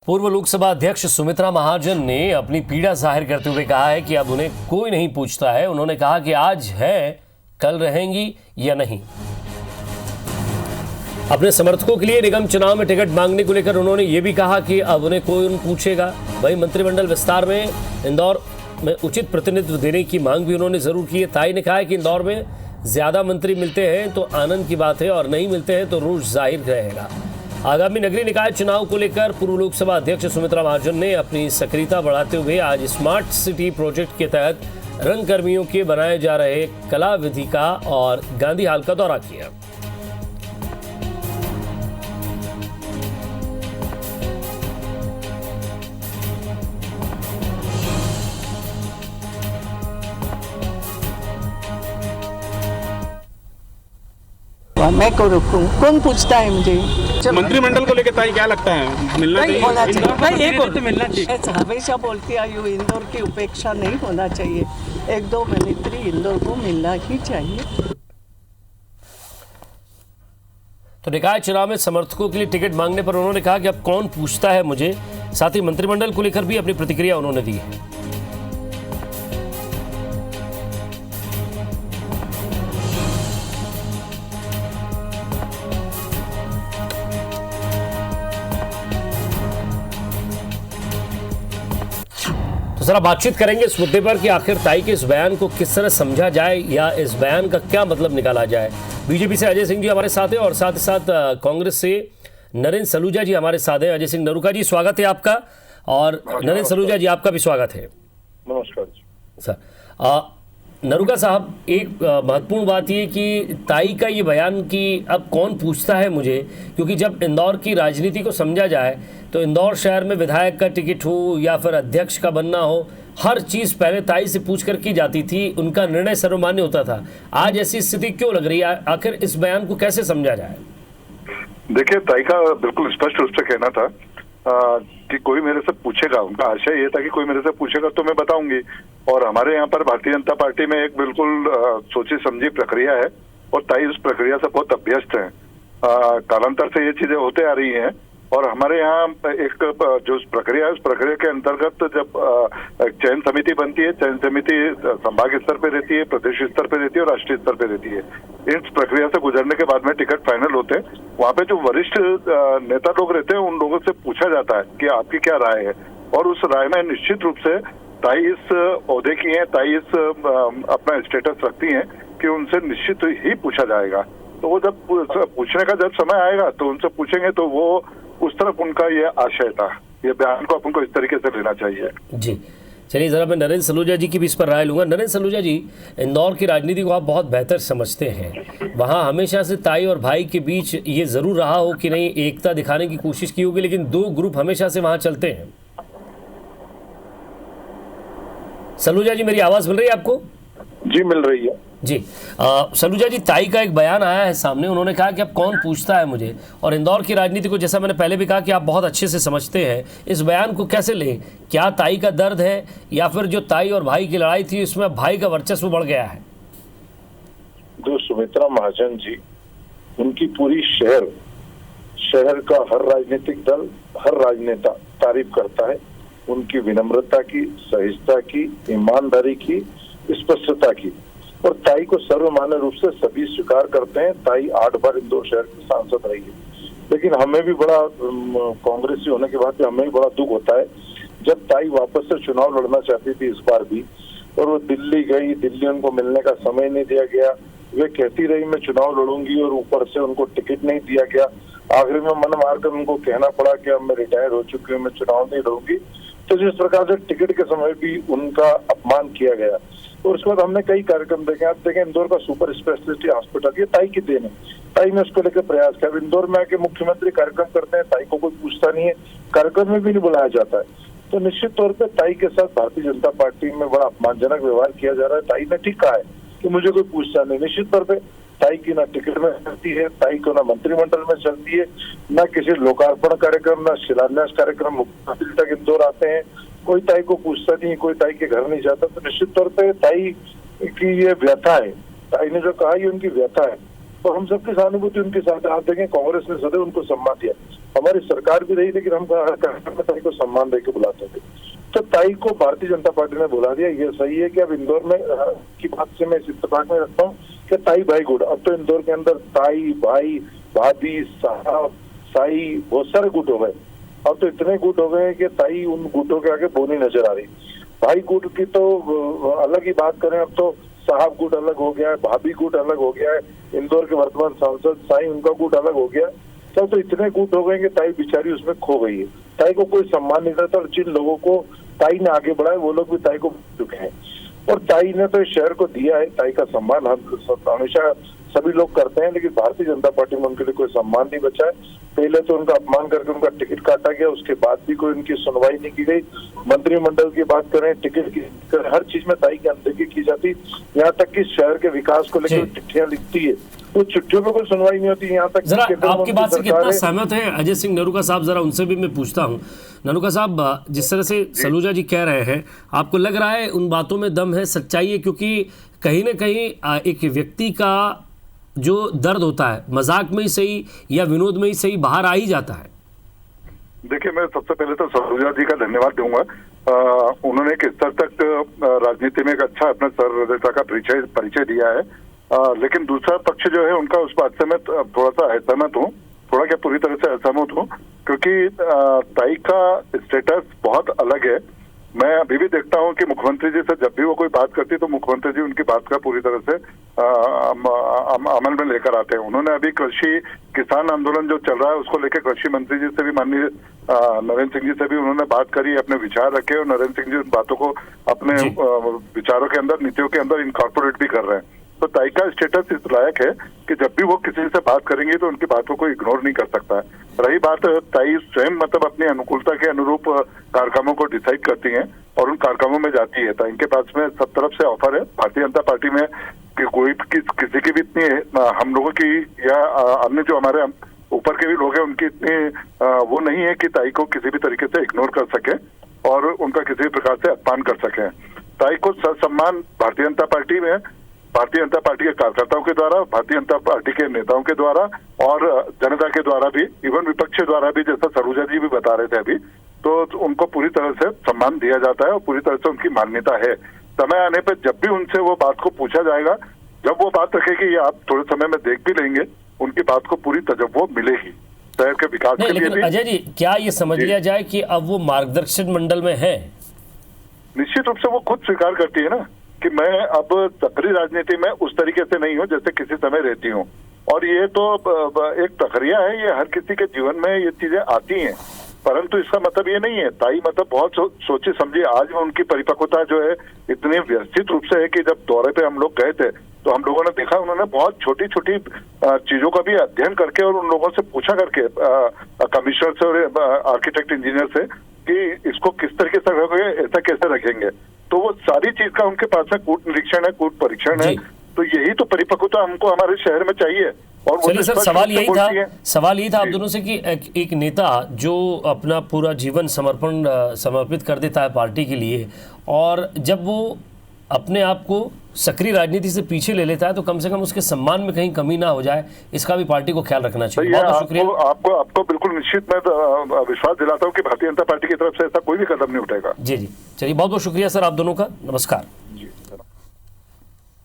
पूर्व लोकसभा अध्यक्ष सुमित्रा महाजन ने अपनी पीड़ा जाहिर करते हुए कहा है कि अब उन्हें कोई नहीं पूछता है। उन्होंने कहा कि आज है, कल रहेंगी या नहीं। अपने समर्थकों के लिए निगम चुनाव में टिकट मांगने को लेकर उन्होंने ये भी कहा कि अब उन्हें कोई पूछेगा। वहीं मंत्रिमंडल विस्तार में इंदौर में उचित प्रतिनिधित्व देने की मांग भी उन्होंने जरूर की है। ताई ने कहा है कि इंदौर में ज्यादा मंत्री मिलते हैं तो आनंद की बात है और नहीं मिलते हैं तो रोष जाहिर रहेगा। आगामी नगरीय निकाय चुनाव को लेकर पूर्व लोकसभा अध्यक्ष सुमित्रा महाजन ने अपनी सक्रियता बढ़ाते हुए आज स्मार्ट सिटी प्रोजेक्ट के तहत रंगकर्मियों के बनाए जा रहे कला वेदिका और गांधी हाल का दौरा किया। मैं को रुकूं, कौन पूछता है मुझे? मंत्रिमंडल को लेकर ताई क्या लगता है, मिलना चाहिए? होना चाहिए। भाई एक और तो मिलना चाहिए। मैं हमेशा बोलती आई हूँ, इंदौर की उपेक्षा नहीं होना चाहिए। एक दो मंत्री इंदौर को मिलना ही चाहिए। तो निकाय चुनाव में समर्थकों के लिए टिकट मांगने पर उन्होंने कहा कि अब कौन पूछता है मुझे। साथ ही मंत्रिमंडल को लेकर भी अपनी प्रतिक्रिया उन्होंने दी है। तो जरा बातचीत करेंगे इस मुद्दे पर कि आखिर ताई के इस बयान को किस तरह समझा जाए या इस बयान का क्या मतलब निकाला जाए। बीजेपी से अजय सिंह जी हमारे साथ हैं और साथ ही साथ कांग्रेस से नरेंद्र सलूजा जी हमारे साथ हैं। अजय सिंह नरूका जी स्वागत है आपका और नरेंद्र सलूजा जी आपका भी स्वागत है। नमस्कार सर। नरूका साहब, एक महत्वपूर्ण बात ये कि ताई का ये बयान कि अब कौन पूछता है मुझे, क्योंकि जब इंदौर की राजनीति को समझा जाए तो इंदौर शहर में विधायक का टिकट हो या फिर अध्यक्ष का बनना हो, हर चीज़ पहले ताई से पूछ कर की जाती थी, उनका निर्णय सर्वमान्य होता था। आज ऐसी स्थिति क्यों लग रही है? आखिर इस बयान को कैसे समझा जाए? देखिए, ताई का बिल्कुल स्पष्ट रूप से कहना था कि कोई मेरे से पूछेगा। उनका आशय ये था कि कोई मेरे से पूछेगा तो मैं बताऊंगी। और हमारे यहाँ पर भारतीय जनता पार्टी में एक बिल्कुल सोची समझी प्रक्रिया है और ताई उस प्रक्रिया से बहुत अभ्यस्त है। कालांतर से ये चीजें होते आ रही हैं और हमारे यहाँ एक जो प्रक्रिया है उस प्रक्रिया के अंतर्गत जब चयन समिति बनती है, चयन समिति संभाग स्तर पे रहती है, प्रदेश स्तर पे रहती है और राष्ट्रीय स्तर पे रहती है। इस प्रक्रिया से गुजरने के बाद में टिकट फाइनल होते हैं। वहाँ पे जो वरिष्ठ नेता लोग रहते हैं उन लोगों से पूछा जाता है कि आपकी क्या राय है, और उस राय में निश्चित रूप से ताई इस ओहदे की है, ताई इस अपना स्टेटस रखती है कि उनसे निश्चित ही पूछा जाएगा। तो वो जब पूछने का जब समय आएगा तो उनसे पूछेंगे, तो वो उस तरफ उनका ये आशय था। ये बयान को अपन को इस तरीके से लेना चाहिए। जी चलिए, जरा मैं नरेंद्र सलूजा जी की भी इस पर राय लूंगा। नरेंद्र सलूजा जी, इंदौर की राजनीति को आप बहुत बेहतर समझते हैं। वहाँ हमेशा से ताई और भाई के बीच ये जरूर रहा हो कि नहीं, एकता दिखाने की कोशिश की होगी, लेकिन दो ग्रुप हमेशा से वहाँ चलते हैं। सलूजा जी, मेरी आवाज मिल रही है आपको? जी मिल रही है जी। सलूजा जी, ताई का एक बयान आया है सामने। उन्होंने कहा कि अब कौन पूछता है मुझे, और इंदौर की राजनीति को, जैसा मैंने पहले भी कहा, कि आप बहुत अच्छे से समझते हैं। इस बयान को कैसे लें? क्या ताई का दर्द है या फिर जो ताई और भाई की लड़ाई थी उसमें भाई का वर्चस्व बढ़ गया है? जो सुमित्रा महाजन जी, उनकी पूरी शहर का हर राजनीतिक दल, हर राजनेता तारीफ करता है। उनकी विनम्रता की, सहिष्णुता की, ईमानदारी की, स्पष्टता की। और ताई को सर्वमान्य रूप से सभी स्वीकार करते हैं। ताई 8 बार इंदौर शहर की सांसद रही है। लेकिन हमें भी बड़ा, कांग्रेसी होने के बाद भी हमें भी बड़ा दुख होता है जब ताई वापस से चुनाव लड़ना चाहती थी इस बार भी, और वो दिल्ली गई, दिल्ली उनको मिलने का समय नहीं दिया गया। वे कहती रही मैं चुनाव लड़ूंगी और ऊपर से उनको टिकट नहीं दिया गया। आखिर में मन मारकर उनको कहना पड़ा कि अब मैं रिटायर हो चुकी हूँ, मैं चुनाव नहीं लड़ूंगी। तो जिस प्रकार से टिकट के समय भी उनका अपमान किया गया, और उसके बाद हमने कई कार्यक्रम देखे। आप देखें, इंदौर का सुपर स्पेशलिटी हॉस्पिटल, ये ताई की देन है। ताई ने उसको लेकर प्रयास किया। इंदौर में आके मुख्यमंत्री कार्यक्रम करते हैं, ताई को कोई पूछता नहीं है, कार्यक्रम में भी नहीं बुलाया जाता है। तो निश्चित तौर पर ताई के साथ भारतीय जनता पार्टी में बड़ा अपमानजनक व्यवहार किया जा रहा है। ताई ने ठीक कहा है कि मुझे कोई पूछता नहीं। निश्चित तौर पर ताई की ना टिकट में चलती है, ताई को ना मंत्रिमंडल में चलती है, न किसी लोकार्पण कार्यक्रम, न शिलान्यास कार्यक्रम मुख्यमंत्री तक इंदौर आते हैं। कोई ताई को पूछता नहीं, कोई ताई के घर नहीं जाता। तो निश्चित तौर पे ताई की ये व्यथा है। ताई ने जो कहा ये उनकी व्यथा है, तो हम सबकी सहानुभूति उनके साथ। आप देखें, कांग्रेस ने सदैव उनको सम्मान दिया। हमारी सरकार भी रही, लेकिन हम कार्यक्रम में ताई को सम्मान देके बुलाते थे। तो ताई को भारतीय जनता पार्टी ने बुला दिया। ये सही है कि अब इंदौर में की बात से मैं इस इत्तेफाक में रखता हूँ कि ताई भाई गुट, अब तो इंदौर के अंदर ताई भाई भाभी साहब साई बहुत सारे गुट हो गए। अब तो इतने गुट हो गए हैं कि ताई उन गुटों के आगे बोनी नजर आ रही। भाई गुट की तो अलग ही बात करें, अब तो साहब गुट अलग हो गया है, भाभी गुट अलग हो गया है, इंदौर के वर्तमान सांसद साई उनका गुट अलग हो गया। तो इतने गुट हो गए कि ताई बेचारी उसमें खो गई है। ताई को कोई सम्मान नहीं देता और जिन लोगों को ताई ने आगे बढ़ाया वो लोग भी ताई को भूल चुके हैं। और ताई ने तो इस शहर को दिया है, ताई का सम्मान हम हमेशा सभी लोग करते हैं, लेकिन भारतीय जनता पार्टी में उनके लिए कोई सम्मान नहीं बचा है। पहले तो उनका अपमान करके उनका टिकट काटा गया, उसके बाद भी कोई उनकी सुनवाई नहीं की गई। मंत्रिमंडल की बात करें, टिकट की हर चीज में ताई की अनदेखी की जाती। यहाँ तक कि शहर के विकास को लेकर चिट्ठियां लिखती है, वो चिट्ठियों में कोई सुनवाई नहीं होती। यहाँ तक जरा आपकी बात से कितना सहमत है अजय सिंह नरूका साहब, जरा उनसे भी मैं पूछता हूँ। नरूका साहब, जिस तरह से सलूजा जी कह रहे हैं, आपको लग रहा है उन बातों में दम है, सच्चाई है? क्योंकि कहीं ना कहीं एक व्यक्ति का जो दर्द होता है मजाक में ही सही या विनोद में ही सही बाहर आ ही जाता है। देखिए, मैं सबसे पहले तो सलूजा जी का धन्यवाद दूंगा। उन्होंने किस स्तर तक राजनीति में एक अच्छा अपने सर्वोदयता का परिचय दिया है। लेकिन दूसरा पक्ष जो है उनका, उस बात से मैं थोड़ा सा असहमत हूँ, थोड़ा क्या पूरी तरह से असहमत हूँ, क्योंकि ताई का स्टेटस बहुत अलग है। मैं अभी भी देखता हूं कि मुख्यमंत्री जी से जब भी वो कोई बात करती तो मुख्यमंत्री जी उनकी बात का पूरी तरह से अमल में लेकर आते हैं। उन्होंने अभी कृषि किसान आंदोलन जो चल रहा है उसको लेकर कृषि मंत्री जी से भी, माननीय नरेंद्र सिंह जी से भी उन्होंने बात करी, अपने विचार रखे, और नरेंद्र सिंह जी उन बातों को अपने विचारों के अंदर, नीतियों के अंदर इनकॉर्पोरेट भी कर रहे हैं। तो ताई का स्टेटस इस लायक है कि जब भी वो किसी से बात करेंगे तो उनकी बातों को इग्नोर नहीं कर सकता है। रही बात, ताई स्वयं मतलब अपनी अनुकूलता के अनुरूप कार्यक्रमों को डिसाइड करती हैं और उन कार्यक्रमों में जाती है। तो इनके पास में सब तरफ से ऑफर है। भारतीय जनता पार्टी में कि कोई किसी की भी इतनी, हम लोगों की या अन्य जो हमारे ऊपर के भी लोग हैं उनकी इतनी वो नहीं है कि ताई को किसी भी तरीके से इग्नोर कर सके और उनका किसी भी प्रकार से अपमान कर सके। ताई को सम्मान भारतीय जनता पार्टी में, भारतीय जनता पार्टी के कार्यकर्ताओं के द्वारा, भारतीय जनता पार्टी के नेताओं के द्वारा और जनता के द्वारा भी, इवन विपक्ष द्वारा भी, जैसा सलूजा जी भी बता रहे थे अभी, तो उनको पूरी तरह से सम्मान दिया जाता है और पूरी तरह से उनकी मान्यता है। समय आने पर जब भी उनसे वो बात को पूछा जाएगा, जब वो बात रखेगी, या आप थोड़े समय में देख भी लेंगे, उनकी बात को पूरी तवज्जो मिलेगी शहर के विकास के लिए भी। अजय जी, क्या ये समझ लिया जाए कि अब वो मार्गदर्शन मंडल में है? निश्चित रूप से वो खुद स्वीकार करती है ना कि मैं अब सक्रिय राजनीति में उस तरीके से नहीं हूँ जैसे किसी समय रहती हूँ। और ये तो एक प्रक्रिया है, ये हर किसी के जीवन में ये चीजें आती हैं, परंतु इसका मतलब ये नहीं है। ताई मतलब बहुत सोची समझी, आज उनकी परिपक्वता जो है इतनी व्यवस्थित रूप से है कि जब दौरे पे हम लोग गए थे तो हम लोगों ने देखा उन्होंने बहुत छोटी छोटी चीजों का भी अध्ययन करके और उन लोगों से पूछा करके, कमिश्नर से और आर्किटेक्ट इंजीनियर से, कि इसको किस तरीके से रखोगे, ऐसा कैसे रखेंगे। तो वो सारी चीज का उनके पास में कूट निरीक्षण है, कूट परीक्षण है। तो यही तो परिपक्वता हमको हमारे शहर में चाहिए। और चलिए सर, सवाल यही था आप दोनों से कि एक नेता जो अपना पूरा जीवन समर्पित कर देता है पार्टी के लिए, और जब वो अपने आप को सक्रिय राजनीति से पीछे ले लेता है तो कम से कम उसके सम्मान में कहीं कमी ना हो जाए, इसका भी पार्टी को ख्याल रखना चाहिए। बहुत बहुत शुक्रिया। आपको बिल्कुल निश्चित मैं विश्वास दिलाता हूँ कि भारतीय जनता पार्टी की तरफ से ऐसा कोई भी कदम नहीं उठेगा। जी, चलिए बहुत बहुत शुक्रिया सर आप दोनों का। नमस्कार।